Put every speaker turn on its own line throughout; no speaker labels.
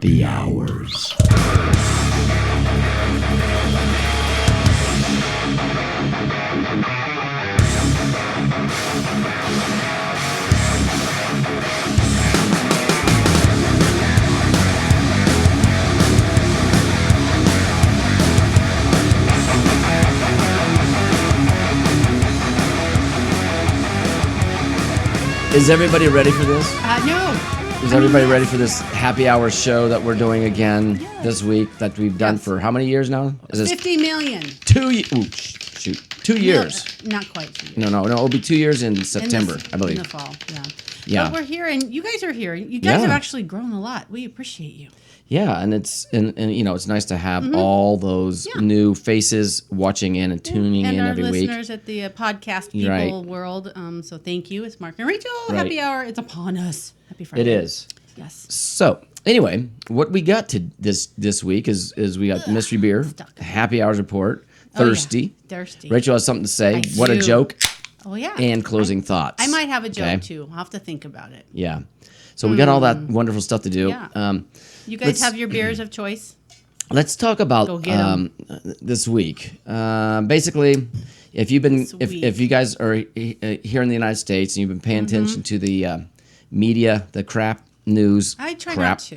Happy Hours. Is everybody ready for this?
No.
Is everybody ready for this happy hour show that we're doing again this week that we've done for how many years now? Is this
50 million.
2 years.
Not quite 2 years.
No. It'll be 2 years in September, I believe.
In the fall, yeah.
Yeah.
But we're here, and you guys are here. You guys have actually grown a lot. We appreciate you.
Yeah, and it's it's nice to have all those new faces watching in and tuning in every week.
And our listeners at the podcast people world. So thank you. It's Mark and Rachel.
Right.
Happy hour. It's upon us. Happy Friday.
It is.
Yes.
So anyway, what we got to this week is we got mystery beer, happy hours report, thirsty.
Thirsty.
Rachel has something to say.
I
What a
do.
joke.
Oh yeah.
And closing thoughts.
I might have a joke
Okay?
too. I'll have to think about it.
Yeah. So we got all that wonderful stuff to do.
Yeah. You guys have your beers of choice.
Let's talk about
Go get 'em.
this week. Basically, if you've been if you guys are here in the United States and you've been paying attention to the media, the crap news,
I try
crap,
not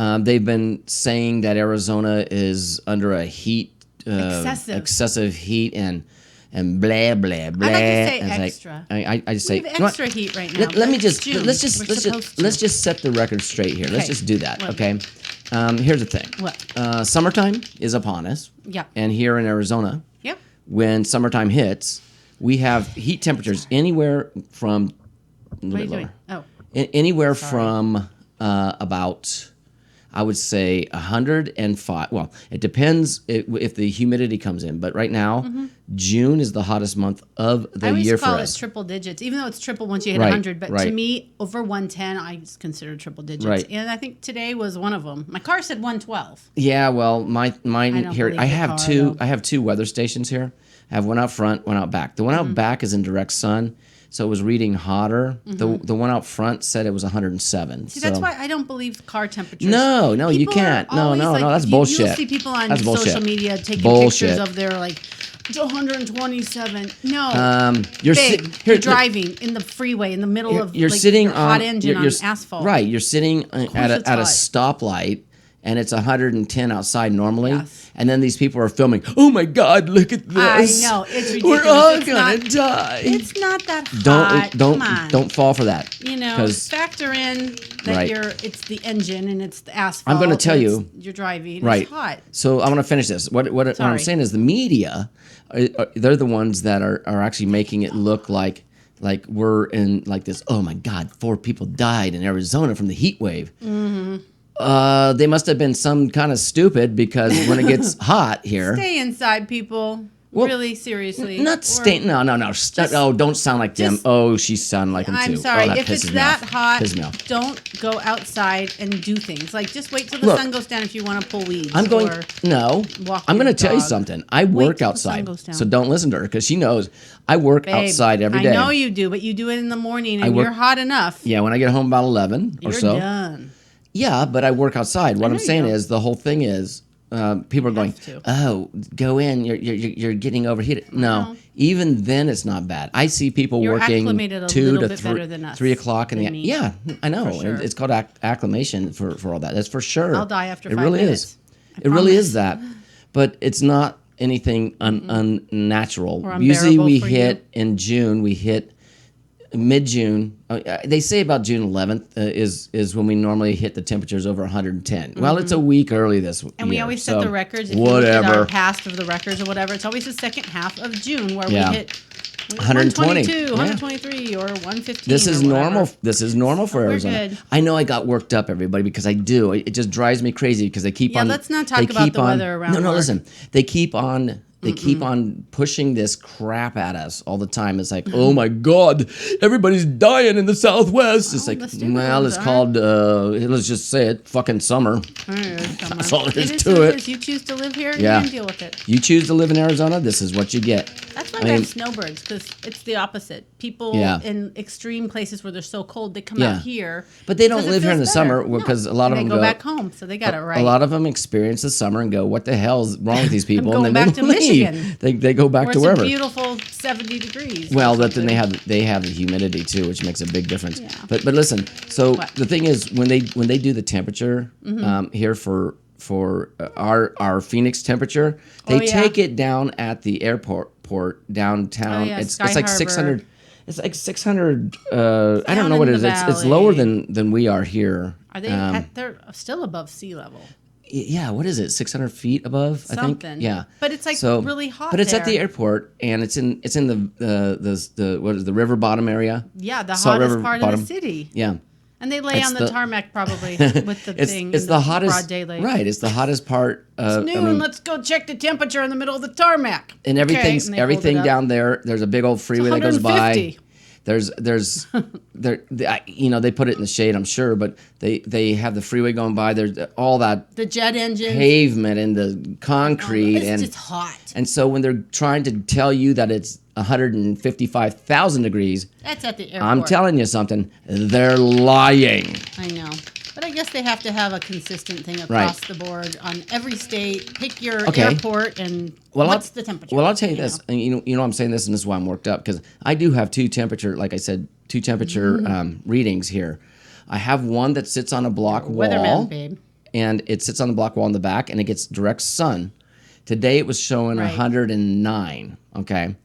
to.
they've been saying that Arizona is under a heat excessive heat and blah blah blah.
I like to say
And it's
extra.
I just say
We have
you know
extra
what?
heat right now.
Let me
but
just
it's June.
let's just set the record straight here. Let's
Okay.
just do that,
What?
okay? Here's the thing.
What?
Summertime is upon us.
Yeah.
And here in Arizona,
Yep.
when summertime hits, we have heat temperatures anywhere from
What are you doing? Oh.
anywhere from about, I would say 105. Well, it depends if the humidity comes in. But right now, June is the hottest month of the
I always
year for
call it
us.
triple digits, even though it's triple once you hit
Right,
100. But to
right.
me, over 110, I just consider triple digits.
Right.
And I think today was one of them. My car said 112.
Yeah, well, mine
don't
here.
believe
I
the
have
car,
two.
though.
I have two weather stations here. I have one out front, one out back. The one out back is in direct sun, so it was reading hotter. The one out front said it was 107.
See,
so.
that's why I don't believe car temperatures.
No, you
People
can't.
are
No,
always like,
that's
you'll
bullshit.
see people on
That's bullshit.
social media taking
Bullshit.
pictures of their like it's 127. No,
You're
you're driving in the freeway in the middle of
You're
like,
sitting
your hot
on
engine
you're,
on asphalt.
Right, you're sitting at
it's
a
hot.
stoplight, and it's 110 outside normally,
Yes.
and then these people are filming. Oh my God, look at this!
I know, it's ridiculous.
We're all
It's
gonna
not-
die.
It's not that hot. Come on.
Don't fall for that.
You know,
'Cause
factor in that
Right.
it's the engine and it's the asphalt.
I'm gonna tell
and
you-
it's- you're driving.
Right.
It's hot.
So I want to finish this. What I'm
Sorry.
saying is the media, they're the ones that are actually making it look like we're in like this. Oh my God, 4 people died in Arizona from the heat wave. They must have been some kind of stupid because when it gets hot here,
Stay inside, people.
Well,
really, seriously.
not
Or-
stay. No. Don't sound like them.
just-
Oh, she sounded like them too.
I'm sorry.
Oh, that
If it's
pisses me
that
off.
hot,
Pisses me off.
don't go outside and do things. Like, just wait till the
Look,
sun goes down if you want to pull weeds.
I'm going.
Or
No,
walk
I'm going to
your
tell you
dog.
something. I
Wait
work
till the sun
outside,
goes down.
so don't listen to her because she knows I work
Babe,
outside every day.
I know you do, but you do it in the morning and
work-
you're hot enough.
Yeah, when I get home about 11 or
You're
so.
done.
Yeah, but I work outside. What
know
I'm
you
saying
do.
is the whole thing is people are going,
to.
oh, go in. You're getting overheated. No,
know.
even then it's not bad. I see people
You're
working
acclimated a
2
little
to
bit
3,
better than us,
3 o'clock in the
than me.
yeah. I know.
For sure.
It's called acclimation for all that. That's for sure.
I'll die after
it
5
really
minutes.
is.
I
It really
promise.
is that, but it's not anything unnatural.
Or
Usually we
unbearable for
hit in June. We hit mid-June. They say about June 11th is when we normally hit the temperatures over 110. Well, it's a week early this year.
And we always set
so
the records. If you look
whatever.
at our past of the records or whatever, it's always the second half of June where
Yeah.
we hit
120.
122,
Yeah.
123, or 115.
This is
or whatever.
normal. This is normal for
we're
Arizona.
good.
I know I got worked up, everybody, because I do. It just drives me crazy because they keep
Yeah,
on.
let's not talk
they
about
keep
the
on-
weather around
No,
work.
listen. They keep on They keep on pushing this crap at us all the time. It's like, oh my God, everybody's dying in the Southwest. It's like, well, it's called, let's just say it, fucking summer. That's all there is to it.
You choose to live here,
Yeah.
you can deal with it.
You choose to live in Arizona, this is what you get.
That's why we have snowbirds, because it's the opposite. People in extreme places where they're so cold, they come out here.
But they don't
'cause it
live here in the
feels
summer
better.
because a lot of
And
them
they go back home, so they got it right.
A lot of them experience the summer and go, "What the hell's wrong with these people?"
going
and then
back
they
to
leave.
Michigan.
They go back
Where
to
it's
wherever.
a beautiful 70 degrees.
Well, that then they have the humidity too, which makes a big difference.
Yeah.
But listen, so
What?
the thing is when they do the temperature here for our Phoenix temperature, they take it down at the airport downtown. It's
Sky
like
Harbor.
600. It's like 600. I don't
Down
know what
in
it is.
the
It's lower
valley.
than we are here.
Are they? They're still above sea level.
Yeah, what is it? 600 feet above, I think.
Something.
Yeah,
But it's like really hot.
But it's at the
there.
airport, and it's in the what is the river bottom area?
Yeah, the
Salt
hottest
River
part
bottom.
of the city.
Yeah,
And they lay
It's
on the
the-
tarmac probably with the thing.
it's
in
the hottest
broad daylight.
right. It's the hottest part.
It's noon. Let's go check the temperature in the middle of the tarmac.
and everything's
Okay, and they hold
everything
it up.
down there. There's a big old freeway that goes by.
150.
There's they put it in the shade, I'm sure, but they have the freeway going by. There's all that
The jet engine.
pavement and the concrete
It's
and
just hot.
and so when they're trying to tell you that it's 155,000 degrees,
That's at the airport.
I'm telling you something, they're lying.
I know. But I guess they have to have a consistent thing across the board on every state. Pick your airport and what's the temperature?
Well, I'll tell you
know?
this. And you know I'm saying this, and this is why I'm worked up, because I do have two temperature readings here. I have one that sits on a block wall,
Weatherman, babe.
and it sits on the block wall in the back, and it gets direct sun. Today it was showing
Right.
109. Okay,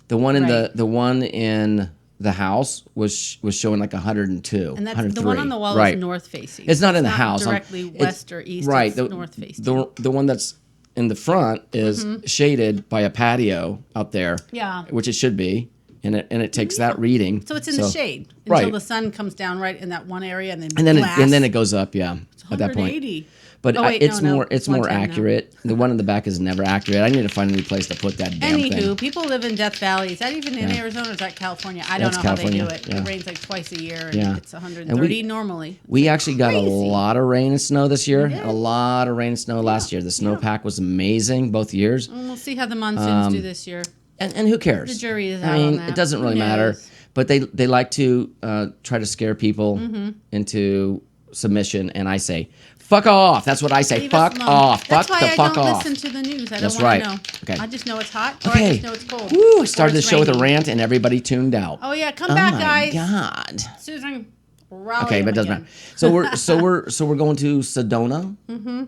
the one in
Right.
the one in the house was showing like 102.
And that's
103.
the one on the wall
right.
is north facing.
It's not in the house.
Directly west or east.
Right.
It's north facing.
The one that's in the front is shaded by a patio out there.
Yeah.
Which it should be, and it takes that reading.
So it's in the shade until
Right.
the sun comes down right in that one area, and then
and then it goes up. Yeah. At that point.
180.
But
Oh, wait,
it's
no,
more
it's one
more
time now.
accurate. The one in the back is never accurate. I need to find a new place to put that damn
Anywho,
thing.
people live in Death Valley. Is that even in Arizona or is that California? I don't
That's
know how they do
California,
it.
yeah.
It rains like twice a year and
Yeah.
it's 130 normally.
We actually got a
crazy.
lot of rain and snow this year.
did?
A lot of rain and snow last year. The snowpack was amazing both years.
And we'll see how the monsoons do this year.
And who cares?
The jury is
I
out
mean,
on that.
it doesn't
Who
really matter.
knows?
But they like to try to scare people
Mm-hmm.
into submission, and I say, fuck off. That's what I say.
Leave us
Fuck
alone.
off.
That's
fuck
why
the
I
fuck
don't
off.
listen to the news. I
That's
don't want
right.
to know.
Okay.
I just know it's hot or I
Okay.
just know it's cold.
Woo, I
or
started the
it's
show with a
raining.
rant, and everybody tuned out.
Oh yeah, come
Oh
back,
my
guys.
God.
Susan, rally
Okay, but it
them
doesn't
again.
matter. So we're going to Sedona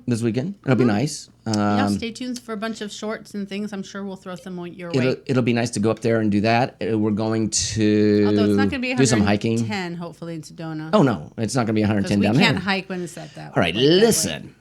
this weekend. It'll be nice.
Yeah, stay tuned for a bunch of shorts and things. I'm sure we'll throw some your way.
It'll be nice to go up there and do that. We're going to
Although it's not going to be
do some hiking.
110, hopefully, in Sedona.
Oh no, it's not going to be 110
we
down
can't
there.
hike when it's at that.
All right,
like that way.
listen.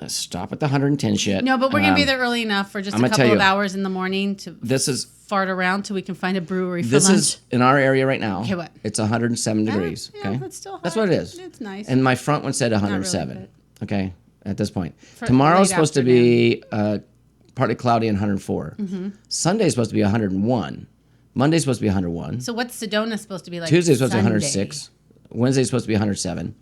Stop at the 110 shit.
No, but we're going to be there early enough for just
I'm
a
gonna
couple
tell
of
you,
hours in the morning to
This is
fart around till we can find a brewery for
this
lunch.
is in our area right now.
Okay, what?
It's 107 degrees.
yeah,
Okay,
that's still
That's
hot.
what it is.
It's nice.
And my front one said
really,
107. Okay, at this point,
For
tomorrow's
late
supposed to be partly cloudy and 104.
Mm-hmm.
Sunday's supposed to be 101. Monday's supposed to be 101.
So what's Sedona supposed to be like?
Tuesday's supposed to be
Sunday?
106. Wednesday's supposed to be 107.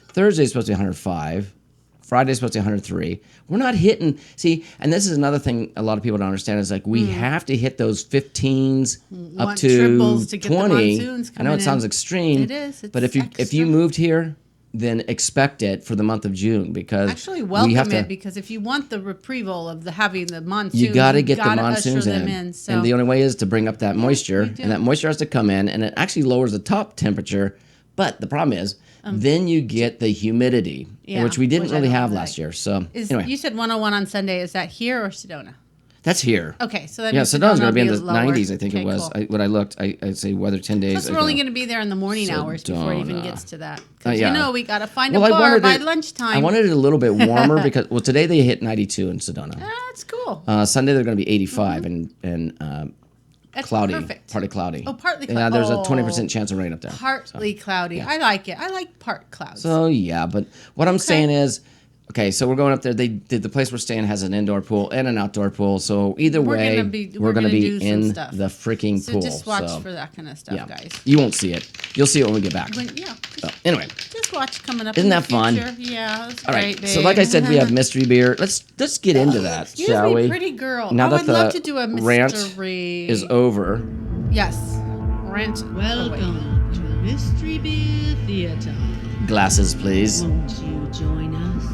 Thursday's supposed to be 105. Friday's supposed to be 103. We're not hitting. See, and this is another thing a lot of people don't understand is like we have to hit those 15s up
Want
to
triples to get the
20.
monsoons
I know it
coming
sounds
in.
extreme.
It is. It's
but if you
extra.
moved here, then expect it for the month of June because
Actually,
we
welcome
have to.
it because if you want the retrieval of having the monsoons,
You got to get the
gotta
monsoons
usher them
in,
So
and the only way is to bring up that moisture,
we do.
and that moisture has to come in, and it actually lowers the top temperature. But the problem is, then you get the humidity,
Yeah,
which we didn't
which I
really
don't
have
like.
last year. So
is,
anyway,
you said 101 on Sunday. Is that here or Sedona?
that's here.
Okay, so that
Yeah,
means
Sedona's going to be in the
lower.
90s, I think
Okay,
it was.
cool.
When I looked, I'd say weather 10 days.
Plus, we're only going to be there in the morning hours before it even
Sedona.
gets to that. Because
Yeah.
you know we got to find
Well,
a
I
bar
wanted
by
it-
lunchtime.
I wanted it a little bit warmer because today they hit 92 in Sedona.
That's cool.
Sunday they're going to be 85 and
That's
cloudy,
perfect.
partly cloudy.
Oh, partly
Yeah,
cloudy.
there's a
Oh.
20% chance of rain up there.
Partly cloudy. I like it. I like part clouds.
So yeah, but what I'm saying is, Okay, so we're going up there. The place we're staying has an indoor pool and an outdoor pool. So either way, we're gonna be in the freaking pool.
So just watch for that kind of stuff, guys.
You won't see it. You'll see it when we get back. So, anyway,
just watch coming up.
Isn't that fun?
Yeah, that's
all right.
great, babe.
So like I said, we have mystery beer. Let's get into that, shall we?
Pretty girl.
Now
I would love to do a mystery
rant is over.
Yes, rant.
Welcome to Mystery Beer Theater.
Glasses, please.
Won't you join us?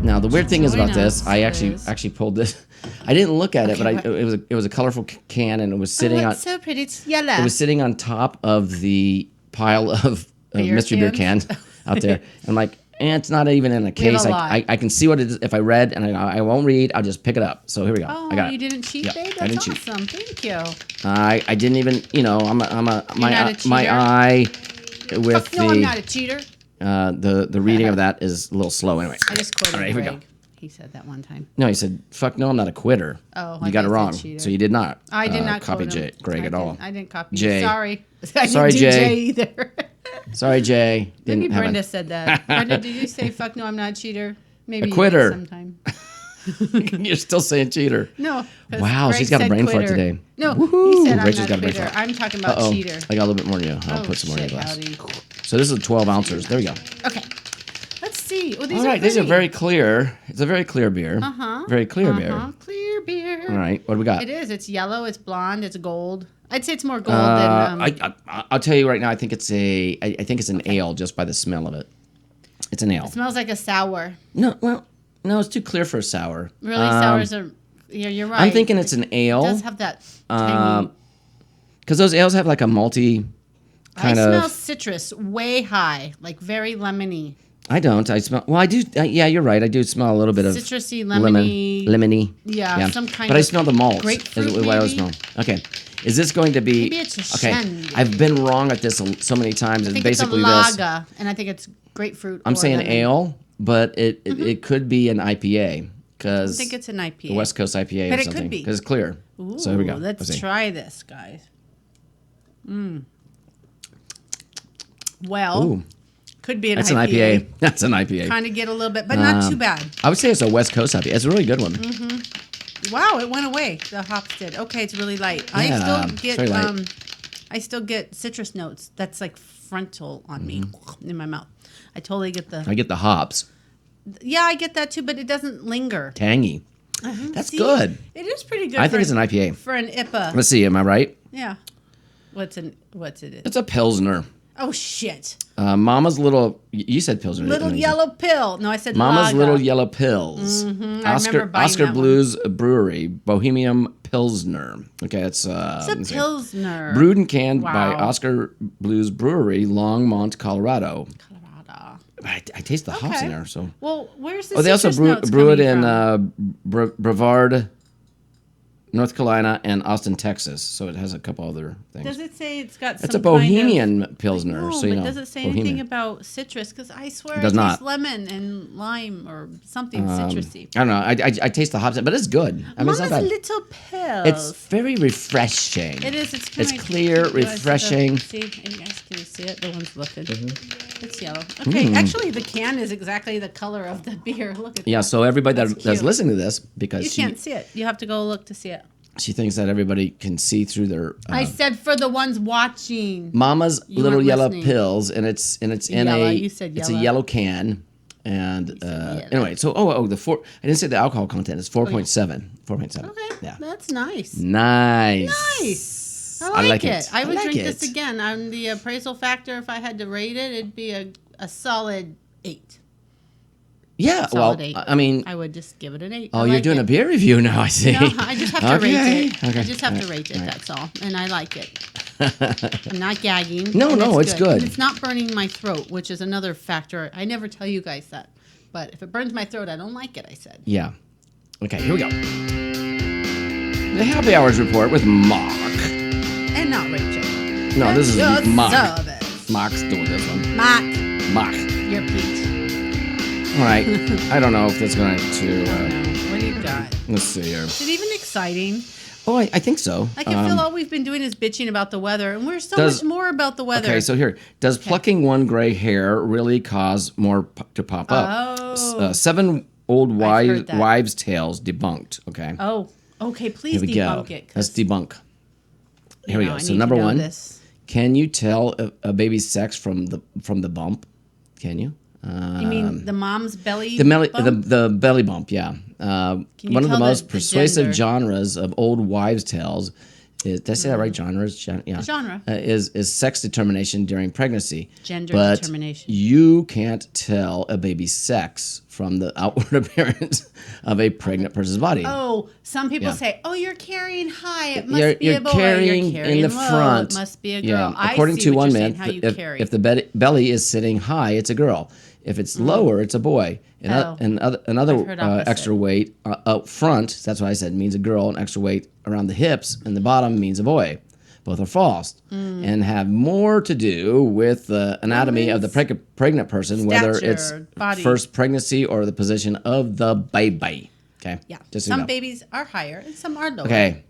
Now the weird thing is about this, I actually pulled this. I didn't look at it, but it was a colorful can, and it was sitting on.
So pretty. It's yellow.
It was sitting on top of the pile of mystery beer cans out there. I'm like, it's not even in a case. I can see what it is. If I read and I won't read, I'll just pick it up. So here we go.
Oh,
I got
you
it.
didn't cheat, babe? That's awesome. Thank you.
I didn't even. My eye with
the. No, I'm not a cheater.
The reading of that is a little slow anyway.
I just quoted
Greg.
Here we go. He said that one time.
No, he said, "Fuck no, I'm not a quitter."
Oh,
you got it wrong. So you did not.
I did not
copy Greg at all.
I didn't copy
Jay.
Sorry. I
Sorry,
didn't do
Jay.
Jay either.
Sorry, Jay.
Maybe Brenda said that. Brenda, did you say "fuck no, I'm not a cheater"? Maybe
a quitter.
Sometime.
You're still saying cheater.
No.
Wow,
Greg
she's got a brain for it today.
No,
Woohoo.
he said I'm
Rachel's
not
got
a
a brain
quitter.
fart.
I'm talking about cheater.
I got a little bit more in you. I'll put some more in your glass.
Howdy.
So this is 12 ounces. There we go.
Okay. Let's see. Oh, these
All
are
right, these are very clear. It's a very clear beer. Very clear beer.
Clear beer.
All right, what do we got?
It is. It's yellow. It's blonde. It's gold. I'd say it's more gold than.
I'll tell you right now. I think it's an ale just by the smell of it. It's an ale.
It smells like a sour.
No, it's too clear for a sour.
Really, sours are. Yeah, you're right.
I'm thinking it's an ale.
It does have that tangy.
Because those ales have like a malty kind of.
I smell citrus way high, like very lemony.
I don't. I smell. Well, I do. Yeah, you're right. I do smell a little bit of
citrusy, lemony.
Lemony.
Yeah, some kind.
But I smell the malt.
Grapefruit,
is what I smell. Okay. Is this going to be?
Maybe it's a
okay.
shandy.
I've been wrong at this so many times.
I think
basically
it's a
this.
lager, and I think it's grapefruit.
I'm saying
lemon.
ale, but it could be an IPA because
I think it's an IPA.
The West Coast IPA
but
or
it
something.
could be
Because it's clear.
Ooh,
so here we go.
Let's try this, guys. Well.
Ooh.
Could be an
That's
IPA.
an IPA. That's an IPA.
Kind of get a little bit, but not too bad.
I would say it's a West Coast IPA. It's a really good one.
Wow, it went away. The hops did. Okay, it's really light.
Yeah,
I still get citrus notes. That's like frontal on me in my mouth. I totally get the.
I get the hops.
Yeah, I get that too, but it doesn't linger.
Tangy. That's good.
It is pretty good.
I think it's an IPA.
For an IPA.
Let's see. Am I right?
Yeah. What's it?
It's a Pilsner.
Oh shit!
Mama's little. You said Pilsner.
Little yellow pill. No, I said
Mama's
lager.
Little Yellow Pills.
I remember buying
Oscar
that
Blues Brewery Bohemian Pilsner. Okay, it's
a Pilsner.
Brewed and canned by Oscar Blues Brewery, Longmont, Colorado. I taste the hops in there. So.
Well, where's the?
They also
notes
brew it
coming
in Brevard, North Carolina, and Austin, Texas. So it has a couple other things.
Does it say it's got?
It's a Bohemian Pilsner.
No,
so you know.
Does it say anything about citrus? Because I swear
it does not.
Tastes lemon and lime or something citrusy.
I don't know. I taste the hops, but it's good. I mean,
Mama's
it's not bad.
Little Pills.
It's very refreshing.
It is.
It's clear, refreshing.
See, you guys can see it. The one's looking. It's yellow. Okay, actually, the can is exactly the color of the beer. Look at that.
Yeah. So everybody
That's
that's
cute.
listening to this, because
You can't see it. You have to go look to see it.
she thinks that everybody can see through their.
I said for the ones watching.
Mama's
You
Little
weren't
Yellow
listening.
Pills, and it's in
Yellow,
a.
you said
It's a
yellow.
yellow can. And
yellow.
anyway, so the 4. I didn't say the alcohol content is 4.7. 4.7.
Okay.
Yeah.
That's nice.
Nice.
Nice. I like it. I would
like
drink
it.
this again. On the appraisal factor, if I had to rate it, it'd be a solid 8.
Yeah.
Solid
well,
8.
I mean.
I would just give it an 8.
Oh, you're doing a beer review now. I see.
No, I just have to rate it.
Okay.
I just have to rate it. That's all, and I like it. I'm not gagging.
No,
and
it's good.
And it's not burning my throat, which is another factor. I never tell you guys that, but if it burns my throat, I don't like it. I said.
Yeah. Okay, here we go. The Happy Hours Report with Mark.
And not Rachel.
No, this is
Your
Mark.
service.
Mark's doing this one.
Mark,
Mark.
you're Pete.
All right. I don't know if that's going to.
What do you got?
Let's see here.
Is it even exciting?
Oh, I think so.
I can feel all we've been doing is bitching about the weather, and we're so
Does-
much more about the weather.
Okay, so here. Does plucking one gray hair really cause more to pop up? 7 old
heard that.
wives' tales debunked. Okay.
Oh, okay. Please
Here we
debunk
go.
it.
Let's debunk. Here we go.
I
So
need
number
to know
one,
this.
can you tell a baby's sex from the bump? Can you?
You mean the mom's belly?
The belly bump, yeah. One
you
of the
tell
most
the
persuasive
gender?
genres of old wives' tales is, did I say that right? Genres? Yeah.
Genre.
Is sex determination during pregnancy.
Gender
but
determination.
You can't tell a baby's sex from the outward appearance of a pregnant person's body.
Oh, some people
Yeah.
say, "Oh, you're carrying high. It must be
You're
a boy.
carrying
You're carrying
in the
low.
front.
It must be a girl."
Yeah.
I
According
see
to
what
one
you're saying,
myth,
how you carry.
if the belly is sitting high, it's a girl. If it's lower, it's a boy. And,
Oh.
another
I've heard opposite.
extra weight up front, that's what I said, means a girl, and extra weight around the hips and the bottom means a boy. Both are false and have more to do with the anatomy of the pregnant person, whether it's
Stature, body.
first pregnancy or the position of the baby. Okay?
Yeah.
Just so you
Some
know.
babies are higher and some are lower.
Okay.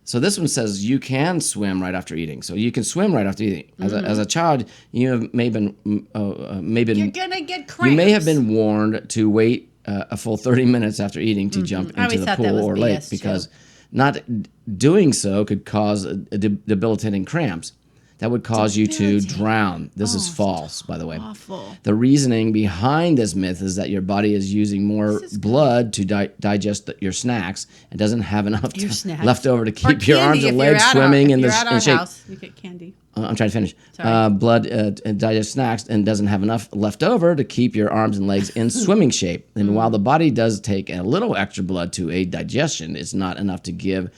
So this one says you can swim right after eating. So you can swim right after eating. As a child, you have may been
You're gonna get cramps.
you may have been warned to wait a full 30 minutes after eating to jump
I
into
always
the
thought that
pool
was
or
BS
lake
too.
because not doing so could cause debilitating cramps. That would cause you to
Debilitating.
drown. This is false, by the way.
Awful.
The reasoning behind this myth is that your body is using more blood to digest your snacks and doesn't have enough
Your snacks.
left over to
Or
keep your arms
candy
and
if you're
legs
at
swimming in
if
the
you're at our
in shape.
house, you get candy.
I'm trying to finish.
Sorry.
Blood and digest snacks and doesn't have enough left over to keep your arms and legs in swimming shape. And while the body does take a little extra blood to aid digestion, it's not enough to give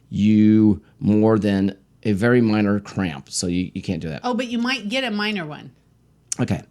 you more than a very minor cramp. So you can't do that.
Oh, but you might get a minor one,
Okay.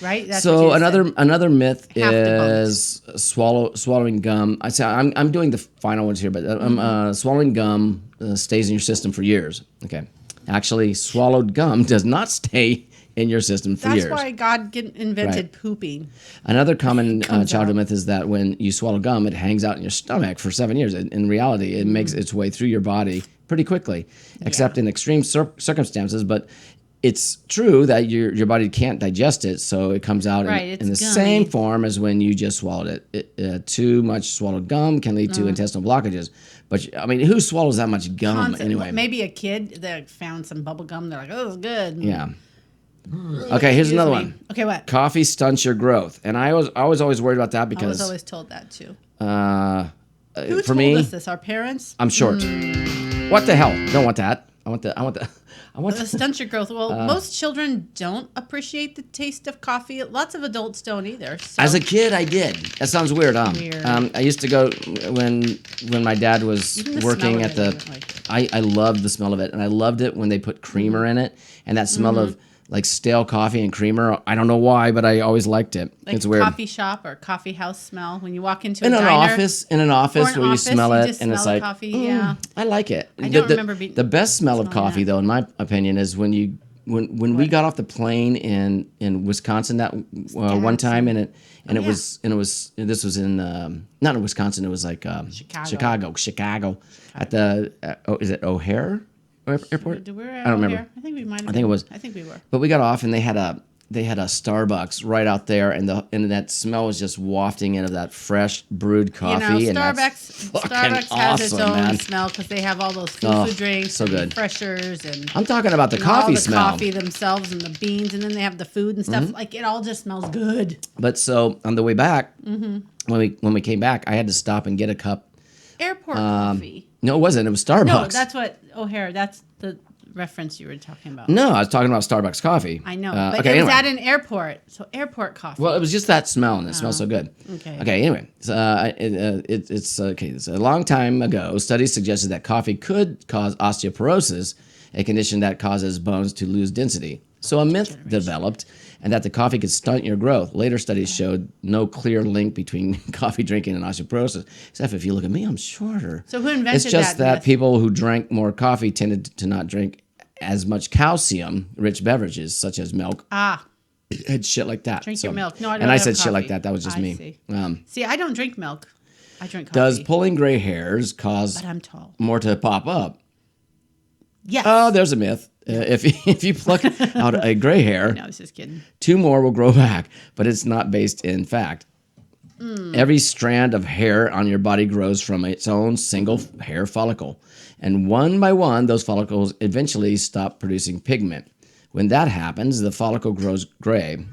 right? That's what
So
you said.
another myth
Half
is swallowing gum. I say I'm doing the final ones here, but swallowing gum stays in your system for years. Okay, actually, swallowed gum does not stay in your system for
That's
years.
why God invented
Right.
pooping.
Another common
comes
childhood
out.
myth is that when you swallow gum, it hangs out in your stomach for 7 years. In reality, it makes its way through your body pretty quickly, except in extreme circumstances. But it's true that your body can't digest it, so it comes out
Right,
in the
it's
same
gummy.
form as when you just swallowed it. Too much swallowed gum can lead to intestinal blockages. But I mean, who swallows that much gum
Constant-
anyway?
Maybe a kid that found some bubble gum. They're like, "Oh, it's good."
Yeah. Okay, here's
Excuse
another
me.
one.
Okay, what?
Coffee stunts your growth, and I was always worried about that
I was
because
always told that too.
for
Who told
me,
us this? Our parents?
I'm short. What the hell? Don't want that. I want
The stunt your growth. Well, most children don't appreciate the taste of coffee. Lots of adults don't either. So.
As a kid, I did. That sounds weird, huh?
Weird.
I used to go when my dad was
Even the
working
smell
at
of
the.
it, I don't like it.
I loved the smell of it, and I loved it when they put creamer in it, and that smell of like stale coffee and creamer. I don't know why, but I always liked it.
like
it's
a
weird.
coffee shop or coffee house smell when you walk into
In
a
an
diner.
office,
Or an
where you
office,
smell
you
it,
just
and it's
smell the
like,
coffee, yeah.
I like it.
I don't remember
the best smell of
smelling
coffee,
that.
though, in my opinion, is when we got off the plane in Wisconsin that one time, and it was this was in not in Wisconsin, it was like Chicago at the is it O'Hare Airport?
Did we were at
I don't remember.
O'Hare? I think we might have
I think it was.
I think we were.
But we got off and they had a Starbucks right out there, and that smell was just wafting in of that fresh brewed coffee.
You know,
and that's
Starbucks
fucking
has its
awesome,
own
man.
smell because they have all those
Oh,
food drinks,
so
and
good.
refreshers, and
I'm talking about the
all
coffee
the
smell.
coffee themselves and the beans, and then they have the food and stuff. Like it all just smells good.
But so on the way back, when we came back, I had to stop and get a cup.
Airport coffee.
No, it wasn't. It was Starbucks.
No, that's what O'Hare. That's the reference you were talking about.
No, I was talking about Starbucks coffee.
I know, but
okay,
it was
anyway.
at an airport, so airport coffee.
Well, it was just that smell, and it smells so good.
okay.
Okay. Anyway, so, it's okay. It's a long time ago. Studies suggested that coffee could cause osteoporosis, a condition that causes bones to lose density. So a myth developed, and that the coffee could stunt your growth. Later studies showed no clear link between coffee drinking and osteoporosis. Except if you look at me, I'm shorter.
So who invented
It's just
that
that
myth?
people who drank more coffee tended to not drink as much calcium-rich beverages, such as milk. And shit like that.
Drink your milk. No, I don't
And I
have
said shit like
coffee.
that. That was just
I
me.
see.
Um,
See, I don't drink milk. I drink coffee.
does pulling gray hairs cause
But I'm tall.
more to pop up?
Yes.
Oh, there's a myth. If you pluck out a gray hair,
no, I was just kidding.
2 more will grow back, but it's not based in fact. Every strand of hair on your body grows from its own single hair follicle. And one by one, those follicles eventually stop producing pigment. When that happens, the follicle grows gray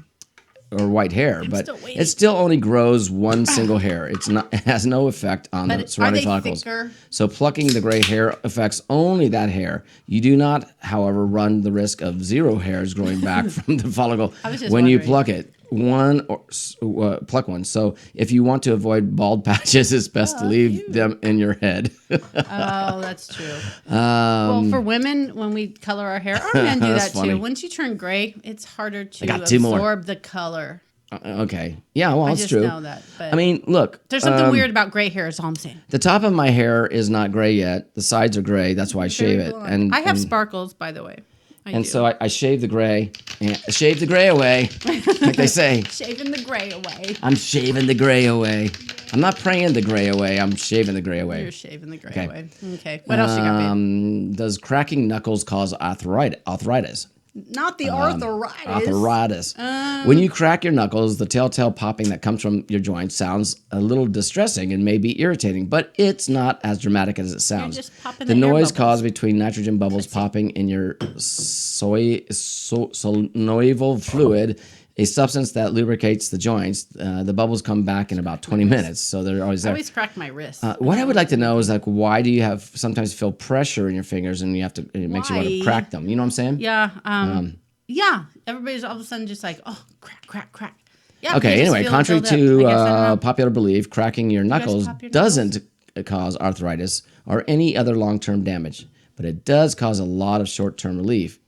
or white hair, but it still only grows one single hair. It has no effect on the surrounding follicles.
Thicker?
So plucking the gray hair affects only that hair. You do not, however, run the risk of 0 hairs growing back from the follicle when you pluck it. Pluck one. So if you want to avoid bald patches, it's best to leave them in your head.
Oh, that's true. Well, for women, when we color our hair, our men do that
funny.
too. Once you turn gray, it's harder to
got 2 more.
absorb the color.
Okay. Yeah, well,
I
that's
just
true.
know that. But
I mean, look.
there's something weird about gray hair, is all I'm saying.
The top of my hair is not gray yet. The sides are gray. That's why I shave it. And
I have sparkles, by the way. I do.
so I shave the gray. Shave the gray away, like they say.
Shaving the gray away.
I'm shaving the gray away. I'm not praying the gray away. I'm shaving the gray away.
You're shaving the gray away. Okay. What else you got, babe?
Does cracking knuckles cause arthritis?
Not the arthritis.
Arthritis. When you crack your knuckles, the telltale popping that comes from your joint sounds a little distressing and may be irritating, but it's not as dramatic as it sounds.
just popping
the
the air
noise
bubbles.
caused between nitrogen bubbles popping in your synovial fluid, a substance that lubricates the joints. The bubbles come back in about 20 minutes, so they're always
I
there.
always crack my wrist.
What I would like to know is like, why do you sometimes feel pressure in your fingers and it makes you want to
Why?
crack them? You know what I'm saying?
Yeah. Yeah. Everybody's all of a sudden just like, oh, crack, crack, crack. Yeah.
Okay,
you just
anyway,
feel it
contrary
build up. I guess, I don't
to
know.
popular belief, cracking your knuckles
pop your
doesn't cause arthritis or any other long-term damage, but it does cause a lot of short-term relief.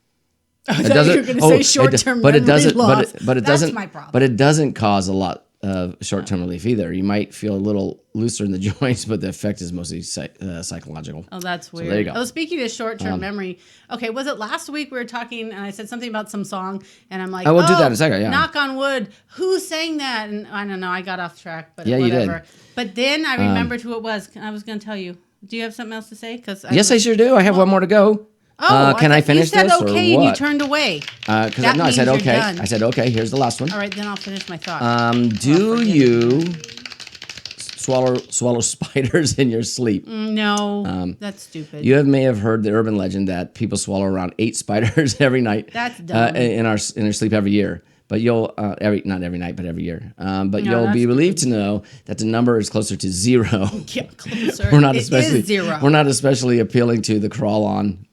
I thought you were going to say short-term
but it
memory
doesn't.
loss.
But it
That's
doesn't.
my problem.
But it doesn't cause a lot of short-term relief either. You might feel a little looser in the joints, but the effect is mostly psychological.
Oh, that's weird.
there you go.
Oh, speaking of short-term memory, okay, was it last week we were talking and I said something about some song and I'm like,
I will do that in a second, yeah.
Knock on wood. Who sang that? And I don't know, I got off track, but
Yeah, you did.
whatever. But then I remembered who it was. I was going to tell you. Do you have something else to say? Because
Yes, I sure do. I have one more to go.
Oh,
can I finish
you said
this
okay
or
and you
what?
turned away.
Because
That
I
means
said
you're
okay.
done.
I said okay. Here's the last one.
All right, then I'll finish my thought.
Do you swallow spiders in your sleep?
No, that's stupid.
You may have heard the urban legend that people swallow around 8 spiders every night.
That's dumb.
In their sleep every year. But you'll not every night, but every year. But you'll
that's
be relieved to know that the number is closer to 0.
Yeah, closer.
We're not
It
especially
is 0.
We're not especially appealing to the crawl on.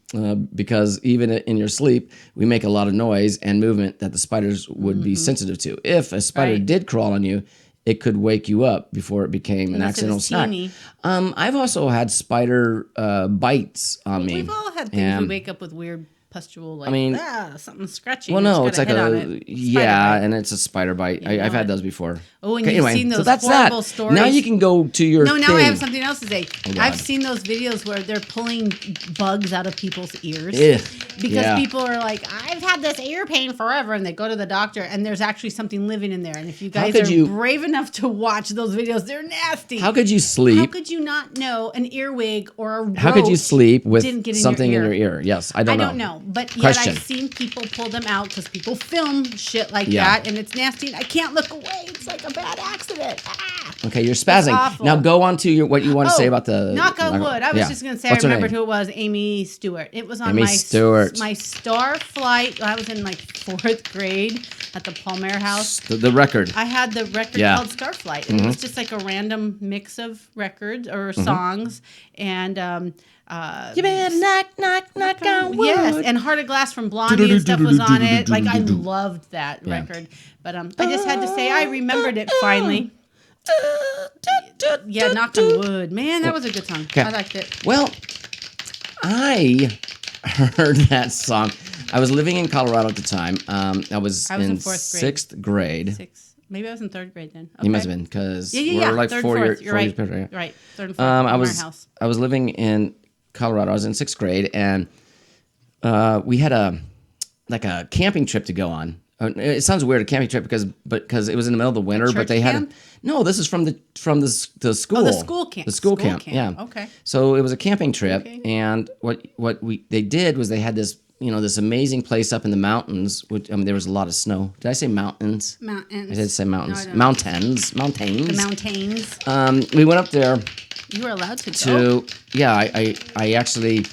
Because even in your sleep, we make a lot of noise and movement that the spiders would be sensitive to. If a spider
Right.
did crawl on you, it could wake you up before it became an
Unless it
accidental
was
snack.
teeny.
I've also had spider bites on me.
We've all had things
And-
we wake up with weird pustule, like
mean-
something scratchy.
Well,
and you
no,
just
it's like
gotta hit on it. Spider
yeah,
bite.
and it's a spider bite.
You know
I've had
it.
those before.
Oh, and
Okay,
you've
anyway,
seen
so
those
that's
horrible
that.
stories.
Now you can go to your
No, now I
thing.
have something else to say.
God.
I've seen those videos where they're pulling bugs out of people's ears
Ugh,
because
yeah.
people are like, I've had this ear pain forever, and they go to the doctor, and there's actually something living in there. And if you guys
could
are
you-
brave enough to watch those videos, they're nasty.
How could you
How
sleep?
could you not know an earwig or a roach
How could you sleep with
didn't get in
something
your
in
ear?
your ear? Yes, I
I
don't know.
don't know, but yet
Question.
I've seen people pull them out because people film shit like
Yeah.
that, and it's nasty. And I can't look away. It's like a bad accident. Ah.
Okay, you're spazzing.
awful.
Now go on to what you want to say
Oh,
about the
knock on wood. I was
yeah.
just going to say
What's
I
her
remembered
name?
who it was. Amy Stewart. It was on
Amy Stewart.
my star flight. I was in like 4th grade at the Palmer House.
The record.
I had the record
Yeah.
called Starflight. And It was just like a random mix of records or songs. And
You better knock on wood.
yes, and Heart of Glass from Blondie and stuff was on it. Like I loved that record. But I just had to say I remembered it finally. Yeah, knock on wood. Man, that was a good song.
Okay.
I liked it.
Well, I heard that song. I was living in Colorado at the time. I was
I was in
in
4th grade.
6th grade.
6. Maybe I was in 3rd grade then.
You must
Okay.
have been because
Yeah.
we're like
3rd,
4
4th.
years.
You're
4
right.
years better, yeah.
You're right. 3rd and 4th.
I
in
was
our house.
I was living in Colorado. I was in 6th grade, and we had a camping trip to go on. It sounds weird, a camping trip because it was in the middle of the winter, but
church
they had
camp?
no. This is from the school.
Oh, the school camp.
The school camp. Yeah.
Okay.
So it was a camping trip,
Okay.
and what they did was they had this this amazing place up in the mountains. Which, I mean, there was a lot of snow. Did I say mountains?
Mountains.
I did say mountains.
No, I don't.
Mountains.
The mountains.
We went up there
You were allowed to go.
yeah, I actually,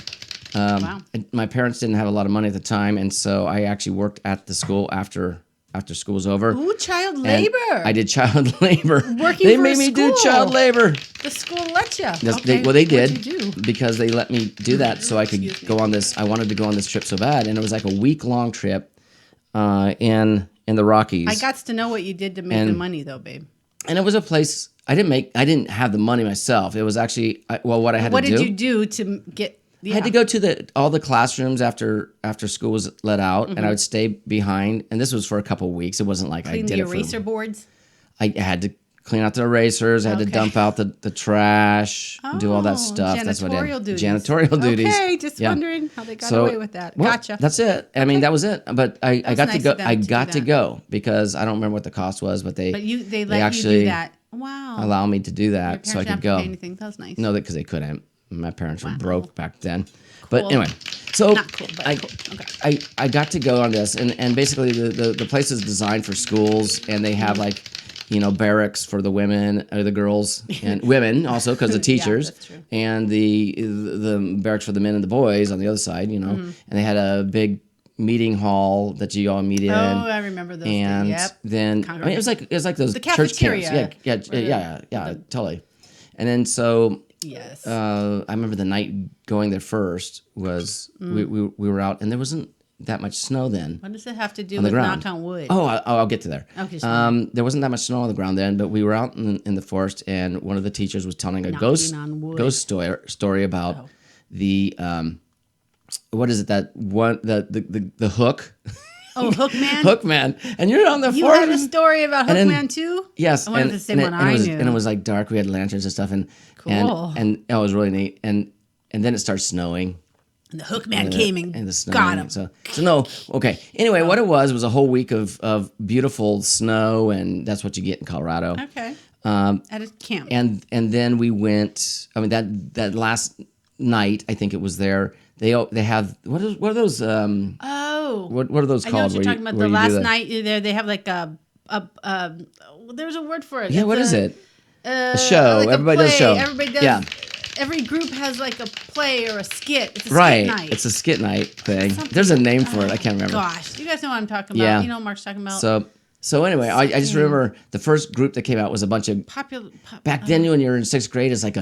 Wow.
my parents didn't have a lot of money at the time, and so I actually worked at the school after school was over.
Ooh, child
And
labor.
I did child labor.
Working
They
for a
made me do
school.
child labor.
The school let you.
Yes,
Okay.
they
What'd
did
you do?
because they let me do that so I could
Excuse me.
go on this. I wanted to go on this trip so bad, and it was like a week-long trip in the Rockies.
I got to know what you did to make the
And-
money, though, babe.
and it was a place I didn't have the money myself. It was actually what I had
What
to do.
did you do to get?
I had to go to all the classrooms after school was let out, and I would stay behind. And this was for a couple of weeks. It wasn't like
clean
I did
the
it for.
eraser boards.
I had to clean out the erasers. I had to
Okay.
dump out the trash, do all that
Oh,
stuff. That's what I
janitorial
did.
duties.
Janitorial duties.
Okay, just
Yeah.
wondering how they got
So-
away with that.
well,
Gotcha.
That's it. I mean, that was it. But I
was
got
nice
to go.
of them
I
to do
got to
that.
go because I don't remember what the cost was, but they
But they
they
let you
actually
do that. Wow.
allow me to do
Your
that
parents
so I
didn't
could
have
go.
to pay anything. That was nice.
No, because they couldn't. My parents were
Wow.
broke back then. But
Cool.
anyway, so
Not cool, but
I,
cool. Okay.
I got to go on this, and basically the place is designed for schools, and they have like, barracks for the women or the girls and women also because the
Yeah,
teachers,
that's true.
and the barracks for the men and the boys on the other side,
Mm-hmm.
and they had a big meeting hall that you all meet in.
Oh, I remember those.
And
Yep.
then I mean, it was like those
The
church
cafeteria.
camps. Yeah, totally. And then so
Yes.
I remember the night going there first was we were out and there wasn't that much snow then
What does it have to do
on the
with
ground.
knock on wood?
Oh, I'll get to there.
Okay, sorry.
There wasn't that much snow on the ground then, but we were out in the forest and one of the teachers was telling a
Knocking on wood.
ghost story about
Oh.
the what is it that one the hook
Oh, Hookman.
Hookman, and you're on the
You
forest.
had a story about
and then-
Hookman too?
Yes,
I wonder if
and,
it's the same
and,
one
and,
I
it was,
knew.
and it was like dark. We had lanterns and stuff, and
Cool.
and it was really neat. And then it started snowing.
And the Hookman came and,
and the snow.
got him.
So no, okay. Anyway, what it was a whole week of beautiful snow, and that's what you get in Colorado.
Okay. At a camp.
And then we went. I mean that last night, I think it was there. They have what are those?
Oh.
What are those
I know
called?
what you're talking about.
where
The
you do
last
the-
night there, they have like a there's a word for it.
Yeah,
It's
what is it?
A
show.
like a
Everybody does a
play.
show.
Everybody does.
Yeah.
Every group has like a play or a skit. It's a
Right,
skit night.
it's a skit night thing. There's a name for it. I can't remember.
Gosh, you guys know what I'm talking about.
Yeah.
You know what Mark's talking about.
So anyway, I just remember the first group that came out was a bunch of
Popular.
back then when you're in sixth grade. It's like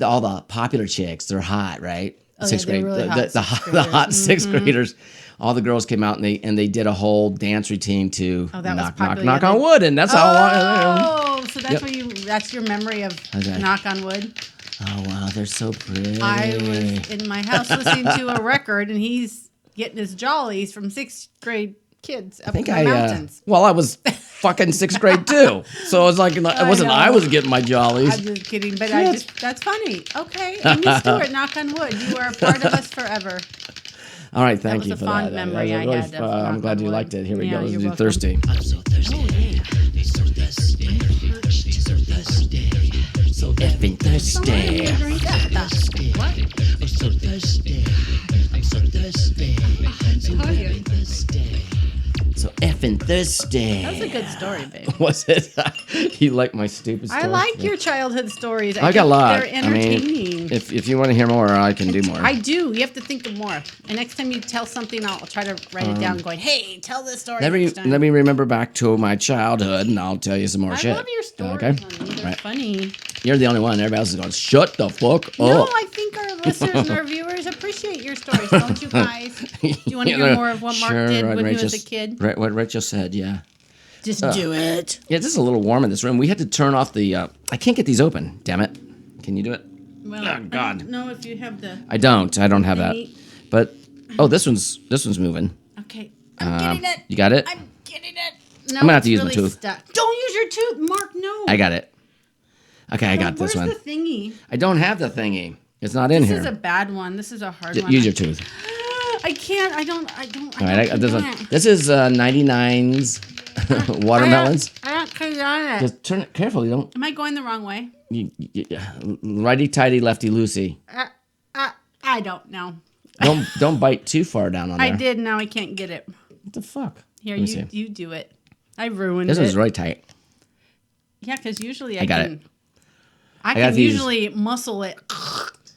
all the popular chicks. They're hot, right?
Oh, yeah,
Sixth
they're
grade,
really hot
the
sixth
hot
graders.
sixth graders. All the girls came out and they did a whole dance routine to
Oh, that was
knock
popular,
knock
yeah,
on
they-
wood, and that's how.
Oh, so that's
Yep.
what that's your memory of
Okay.
knock on wood.
Oh wow, they're so pretty.
I was in my house listening to a record, and he's getting his jollies from sixth grade kids up in the mountains.
Well, I was fucking sixth grade too, so it was like it wasn't. I
know.
was getting my jollies.
I'm just kidding, but
Yes.
that's funny. Okay, Amy Stewart, knock on wood, you are a part of us forever.
All right, thank
was
you
a
for
fond
that.
memory
That
I
was
had
really
of
fun. I'm
knock
glad
on
you
wood.
liked it. Here we
Yeah,
go. Let's
you're
do
welcome.
thirsty.
I'm so thirsty. So thirsty. So thirsty. So
Effing thirsty.
What?
I'm so thirsty. I'm so thirsty. I'm so very thirsty.
So effing thirsty.
That's a good story, babe.
Was it? You like my stupid story?
I like your childhood stories.
I got a
think
lot.
They're entertaining.
I mean, if you want to hear more, I can do more.
I do. You have to think of more. And next time you tell something, I'll try to write it down. Going, hey, tell this story. next time.
let me remember back to my childhood, and I'll tell you some more
I
shit.
love your stories.
Okay,
Honey. They're
right.
funny.
You're the only one. Everybody else is going, shut the fuck
No,
up.
I think our listeners and our viewers appreciate your stories, don't you guys? Do you want to hear more of what Mark
Sure,
did
what
when he
Rachel
was a kid?
Right, what Rachel said, yeah.
Just do it.
Yeah, this is a little warm in this room. We had to turn off the. I can't get these open. Damn it! Can you do it?
Well,
Oh, God.
No, if you have the.
I don't have that.
Thingy.
But this one's moving.
Okay, I'm getting it.
You got it?
I'm getting it. No,
gonna have to
it's
use my
really
tooth.
Stuck. Don't use your tooth, Mark. No.
I got it. Okay, I got
Where's
this one.
the thingy?
I don't have the thingy. It's not in
This
here.
is a bad one. This is a hard one.
Use your tooth.
I can't. I don't.
All right, I got this one.
can't.
This is 99's watermelons.
I don't click on it.
Just turn it careful. You don't.
Am I going the wrong way?
Righty tighty, lefty loosey.
I don't know.
Don't bite too far down on there.
I did. Now I can't get it.
What the fuck?
Here,
Let me see.
you do it. I ruined
This
it.
is really tight.
Yeah, because usually
I got
can.
it.
I
got
can
these.
usually muscle it,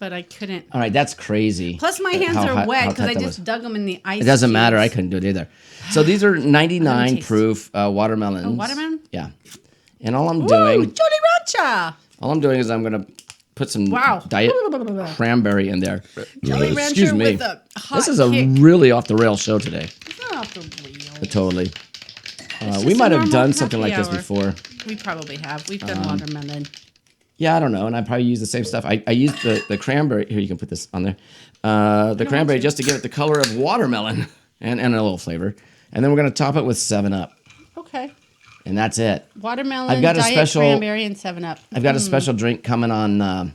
but I couldn't.
All right, that's crazy.
Plus, my
How
hands are
hot-
wet
how
because
tight
I
that
just
was.
dug them in the ice.
It doesn't matter. I
cubes.
couldn't do it either. So these are 99
taste.
proof watermelons.
Oh, watermelon?
Yeah. And all I'm
Ooh,
doing,
Jolly Rancher.
all I'm doing is I'm gonna put some
Wow.
diet cranberry in there.
Jolly
Excuse
Rancher
me.
with a hot
This is a
kick.
really off the rail show today.
It's not off the wheel.
Totally.
It's
We
just
might
a
have
normal
done something like
happy
this
hour.
before.
We probably have. We've done watermelon.
Yeah, I don't know. And I probably use the same stuff. I used the cranberry. Here, you can put this on there. The cranberry just to give it the color of watermelon and a little flavor. And then we're going to top it with 7-Up.
Okay.
And that's it.
Watermelon,
I've got a
diet
special-
cranberry, and 7-Up.
I've got a special drink coming on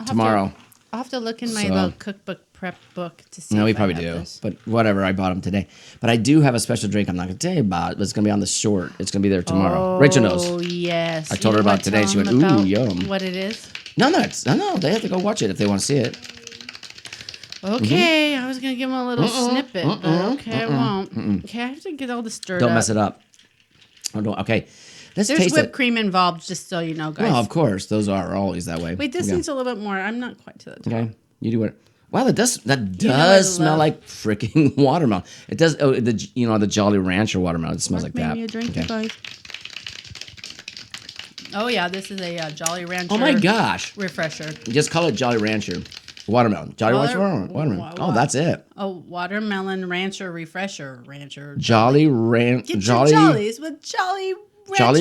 tomorrow.
I'll have to look in my
So-
little cookbook prep book to see.
No, we
if I
probably
have
do.
this.
But whatever, I bought them today. But I do have a special drink I'm not going to tell you about. But it's going to be on the short. It's going to be there tomorrow. Rachel knows.
Oh yes.
I told her
You
about
wanna
today.
tell
She went,
them
"Ooh,
about
yum."
What it is?
No, they have to go watch it if they want to see it.
Okay, I was gonna give them a little snippet, but okay, I won't. Okay, I have to get all this stirred
Don't
up.
mess it up. Oh, don't. Okay. Let's
There's
taste
whipped
it.
cream involved, just so you know, guys.
Well, of course. Those are always that way.
Wait, this
Okay.
needs a little bit more. I'm not quite to the top.
Okay. You do it. Wow, that does
know I
smell
love-
like freaking watermelon. It does. Oh, the Jolly Rancher watermelon. It smells like
Made
that.
me a drink,
Okay.
you guys. Oh yeah, this is a Jolly Rancher.
Oh my gosh!
Refresher.
Just call it Jolly Rancher watermelon. Jolly Rancher watermelon. Oh, that's it.
A watermelon Rancher Refresher Rancher.
Jolly Rancher.
Get your jollies with Jolly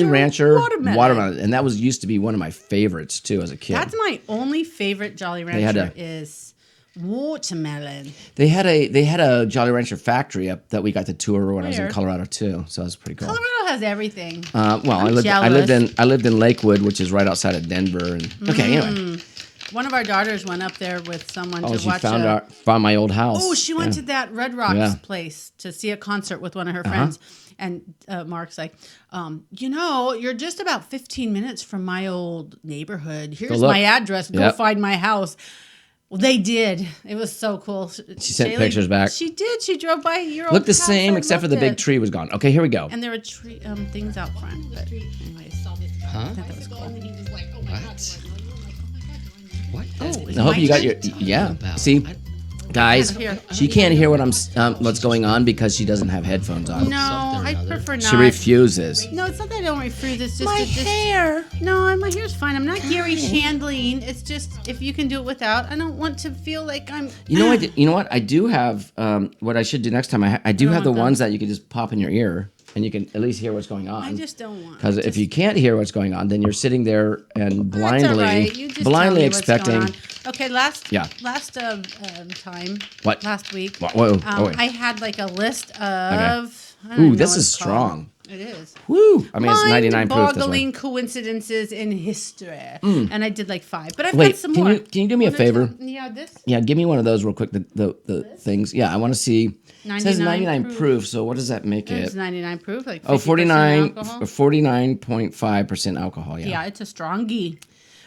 Rancher
watermelon. And that used to be one of my favorites too as a kid.
That's my only favorite Jolly
had
Rancher
a-
is watermelon.
They had a Jolly Rancher factory up that we got to tour when I was in
Where?
Colorado too. So that's pretty cool.
Colorado has everything.
Well, I lived in Lakewood, which is right outside of Denver. And okay, anyway.
One of our daughters went up there with someone
Oh,
to
she
watch
found my old house.
Oh, she went to that Red Rocks
Yeah.
place to see a concert with one of her friends. And Mark's like, you're just about 15 minutes from my old neighborhood. Here's
look.
my address. Go
Yep.
find my house. Well, they did. It was so cool.
She sent pictures back.
She did. She drove by your old
Looked the
house.
same
I
except for
loved
the big
it.
tree was gone. Okay, here we go.
And there were things out front. But anyways, I thought that was cool.
What?
I hope you got your See, guys,
Here.
she can't hear what's going on because she doesn't have headphones on.
No, I prefer not.
She refuses.
No, it's not that I don't refuse. It's just hair. No, my hair's fine. I'm not Gary Shandling. It's just if you can do it without. I don't want to feel like I'm.
You know what? I do have what I should do next time. I do have the
want them.
ones that you can just pop in your ear and you can at least hear what's going on.
I just don't want.
Because if you can't hear what's going on, then you're sitting there and
That's all right. You just tell
blindly
me what's
expecting.
going on. Okay, last time.
What?
Last week.
Whoa! wait.
I had like a list of. I don't know
Ooh, this
what
is
it's called.
strong.
It is.
Woo! I mean, it's 99 proof. This
Mind-boggling
one.
coincidences in history, and I did like 5. But I've got
Wait,
some
can
more.
you do me a favor?
Yeah, this.
Yeah, give me one of those real quick. The things. Yeah, I want to see. It says 99 proof. So what does that make
It's
it?
99 proof, like 50%
Oh, 49,
alcohol.
49.5% alcohol. Yeah.
Yeah, it's a strongie.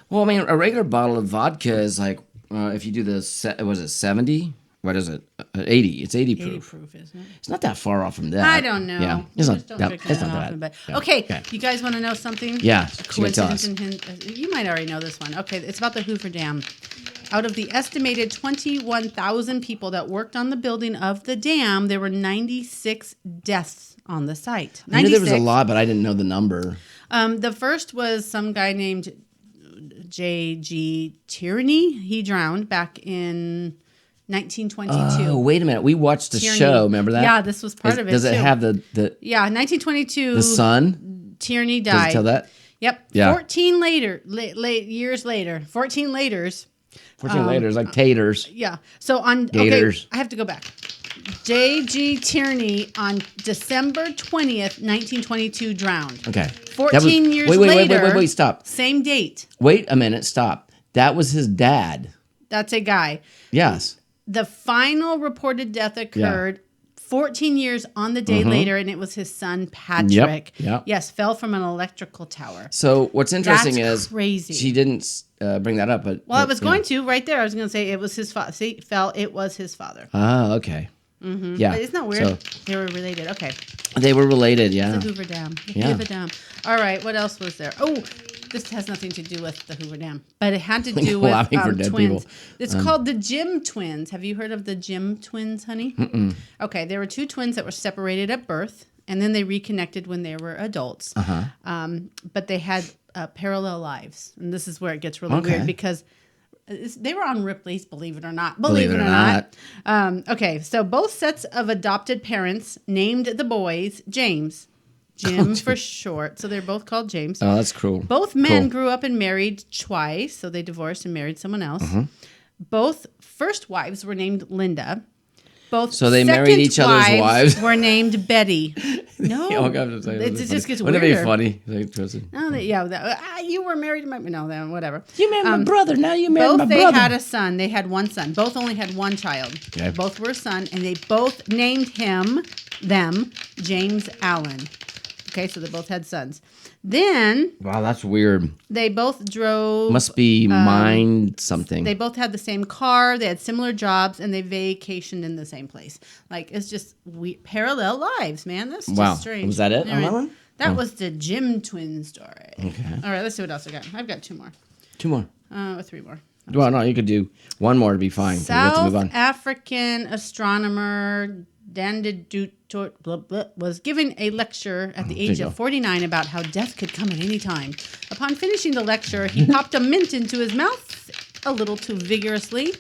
Well, I mean, a regular bottle of vodka is like, if you do was it 70? What is it? 80. It's 80 proof.
80 proof, isn't it?
It's not that far off from that.
I don't know.
Yeah,
I
it's not.
just don't
That,
drink
it's
that
not
often,
that.
but
Yeah.
okay, you guys want to know something?
Yeah,
A
she can tell
coincidence
us.
you might already know this one. Okay, it's about the Hoover Dam. Out of the estimated 21,000 people that worked on the building of the dam, there were 96 deaths on the site.
I knew there was a
96.
lot, but I didn't know the number.
The first was some guy named J.G. Tierney. He drowned back in 1922.
Oh, wait a minute. We watched the
Tierney.
show. Remember that?
Yeah, this was part of it.
Does it
too.
have the
Yeah, 1922.
the sun?
Tierney
Does
died.
it tell that?
Yep.
Yeah.
14 later, years later. 14 laters.
14 later, it's like taters.
Yeah. So on
Gators.
Okay, I have to go back. J.G. Tierney on December 20th, 1922 drowned.
Okay.
14 years
wait,
later.
Wait, stop.
Same date.
Wait a minute, stop. That was his dad.
That's a guy.
Yes.
The final reported death occurred 14 years on the day later, and it was his son Patrick.
Yep.
Yes, fell from an electrical tower.
So what's interesting
That's
is
crazy.
she didn't bring that up, but
Well, I was going to right there. I was going to say it was his father. See, fell. It was his father.
Ah, okay. Yeah.
But isn't that weird?
So
They were related. Okay.
they were related, yeah.
The Hoover Dam. The
Yeah.
Hoover Dam. All right. What else was there? Oh, this has nothing to do with the Hoover Dam, but it had to do with
Laughing for dead
twins.
people.
It's called the Jim twins. Have you heard of the Jim twins, honey? Okay. There were two twins that were separated at birth, and then they reconnected when they were adults. But they had parallel lives, and this is where it gets really
Okay.
weird because they were on Ripley's, believe it or not.
Believe it or not.
Okay, so both sets of adopted parents named the boys James. Jim for short. So they're both called James.
Oh, that's cool.
Both men
Cool.
grew up and married twice, so they divorced and married someone else. Both first wives were named Linda. Both
So they married
second
each other's wives?
were named Betty. No,
Oh, God, I'm saying,
it just gets
Wouldn't
weirder.
it be funny? Like, Tristan,
No, you were married to my then whatever.
you married my brother. Now you married my
Both they
brother.
had a son. They had one son. Both only had one child.
Okay.
Both were a son, and they both named them James Allen. Okay, so they both had sons. Then
Wow, that's weird.
they both drove.
Must be mind something.
They both had the same car. They had similar jobs, and they vacationed in the same place. Like it's just parallel lives, man. That's just
Wow.
strange.
Was that it on
All right.
that one?
That was the Jim twin story.
Okay.
All right, let's see what else I got. I've got two more.
Two more.
Or three more.
Well, no, you could do one more to be fine. We have to move
South
on.
African astronomer Dandidut was given a lecture at the
There
age
you
of
go.
49 about how death could come at any time. Upon finishing the lecture, he popped a mint into his mouth a little too vigorously,